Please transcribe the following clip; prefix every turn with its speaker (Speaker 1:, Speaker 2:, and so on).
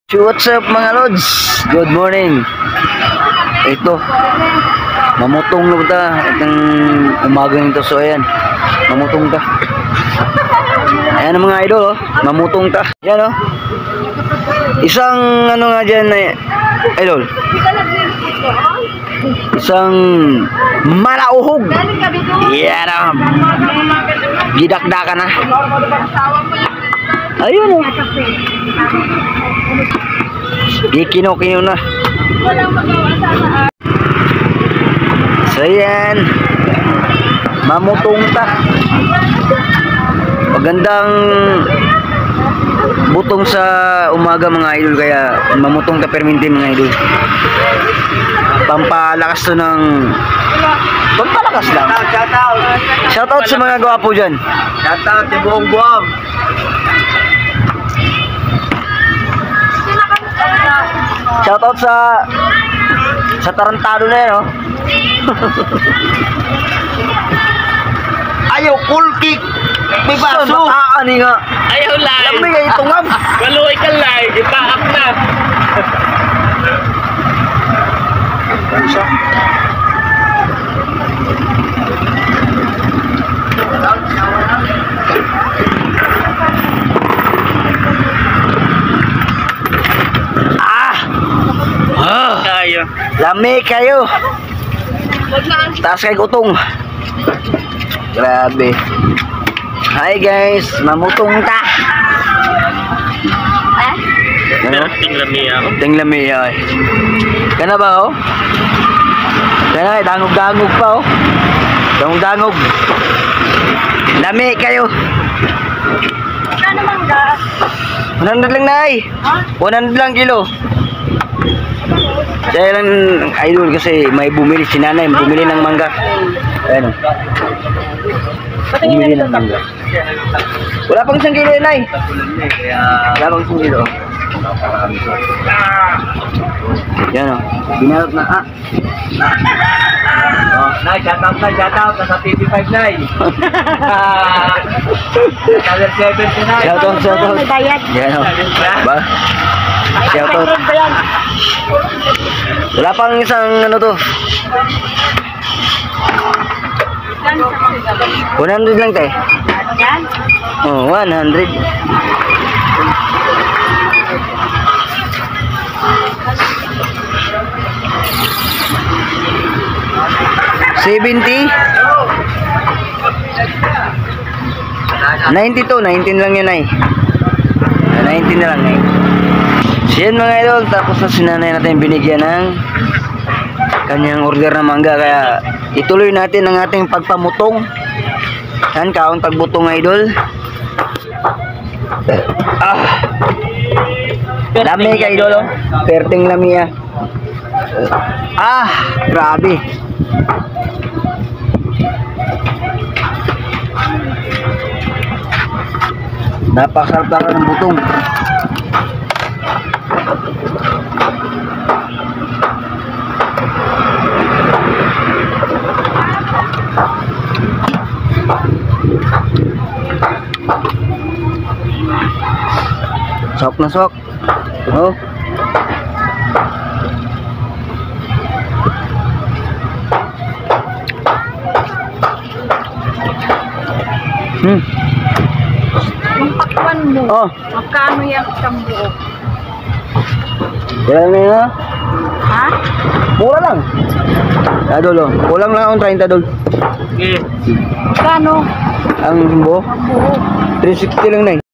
Speaker 1: What's up mga lods? Good morning. Ito, mamutong na ta. Itong umaga nito. So ayan, mamutong ta. Ayan ang mga idol, oh. Mamutong ta. Yan, oh. Isang ano nga dyan na idol, isang malauhog. Yan, oh. Gidakdaka na. Ayun, oh. Kino-kino na. So yan, mamutong ta. Magandang butong sa umaga mga idol, kaya mamutong ta perminti mga idol. Pampalakas to ng pampalakas lang. Shoutout sa mga gwapo dyan.
Speaker 2: Shoutout sa buong buwang.
Speaker 1: Shoutout sa tarantado na yan, oh.
Speaker 2: Ayaw, cool kick. May baso.
Speaker 1: Mataan nga.
Speaker 2: Ayaw lang.
Speaker 1: Lamig ay tungam.
Speaker 2: Waluay ka lang. Ipaak na. Kayo.
Speaker 1: Lamig kayo. Taas kay utong. Grabe. Hi guys, mamutong ta. Ano? Ting lamiya. Kana ba, oh? Kana dangog-dangog pa, oh. Dangog-dangog. Lami kayo.
Speaker 3: Ano mangga?
Speaker 1: 100 lang, nay. 100 lang kilo. Saya lang idol kasi may bumili si nanay, bumili ng mangga. Ayan, oh. Bumili ng mangga. Wala pang 1 kilo, nay. Wala pang 1 kilo. Yan, oh. Binalot na, ah.
Speaker 2: Oh, Nay, shoutout na, shoutout. Nasa TV5, Nay. Channel 7 si Nay.
Speaker 1: Shoutout.
Speaker 3: May bayad.
Speaker 1: Yan, oh. Ba? Shoutout. Wala pang isang ano to. 100 lang tayo.
Speaker 3: Yan.
Speaker 1: Oh, 100. $70. 92, 19 lang yun ay. 19 na lang ay. So yan mga idol, tapos na sinanay natin binigyan ng kanyang order na mangga, kaya ituloy natin ang ating pagpamutong. Yan, kaon tagbutong idol. Lami ka idol, oh. Perting lamiya. Grabe. Napakasarap talaga ng butong. Sok na sok. Oh.
Speaker 3: Yung pakwan mo.
Speaker 1: Oh.
Speaker 3: Magkano yung isang buo?
Speaker 1: Yan na yun,
Speaker 3: Ha?
Speaker 1: mura lang. Idol, oh. Kulang lang akong 30 dol.
Speaker 2: Okay.
Speaker 3: Magkano?
Speaker 1: Ang buo,
Speaker 3: Ang buo.
Speaker 1: 360 lang na.